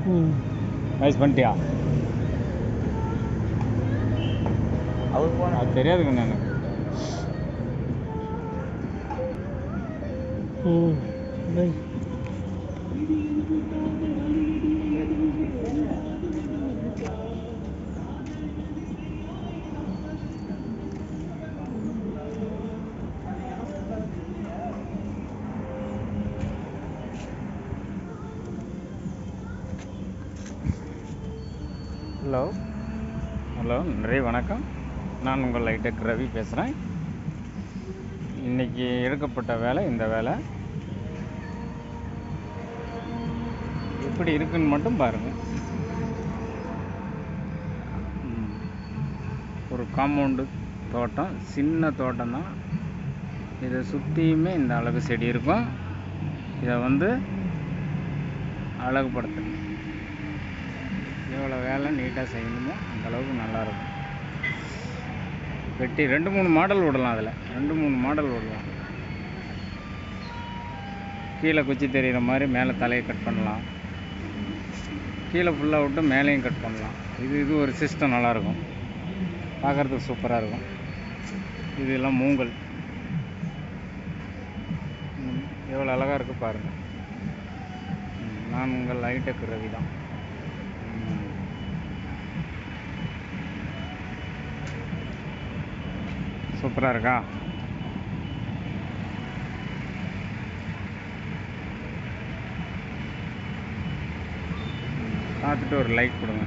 Voice பண்ணிட்டியா? அது தெரியாதுங்க எனக்கு. ஹலோ நிறைய வணக்கம். நான் உங்கள் லைடெக் ரவி பேசுகிறேன். இன்றைக்கி எடுக்கப்பட்ட வேலை இந்த வேலை எப்படி இருக்குன்னு மட்டும் பாருங்கள். ஒரு காம்பவுண்டு தோட்டம், சின்ன தோட்டம் தான். இதை சுற்றியுமே இந்த அழகு செடி இருக்கும். இதை அழகுபடுத்தணும். எவ்வளோ வேலை நீட்டாக செய்யணுமோ அந்தளவுக்கு நல்லாயிருக்கும். வெட்டி 2-3 மாடல் விடலாம். அதில் 2-3 மாடல் விடலாம். கீழே குச்சி தெரிகிற மாதிரி மேலே தலையை கட் பண்ணலாம். கீழே ஃபுல்லாக விட்டு மேலேயும் கட் பண்ணலாம். இது ஒரு சிஸ்டம் நல்லாயிருக்கும். பார்க்குறதுக்கு சூப்பராக இருக்கும். இதெல்லாம் மூங்கல் எவ்வளோ அழகாக இருக்குது பாருங்கள். நான் உங்கள் லைடெக் ரவி தான். சூப்பராக இருக்கா? பார்த்துட்டு ஒரு லைக் கொடுங்க.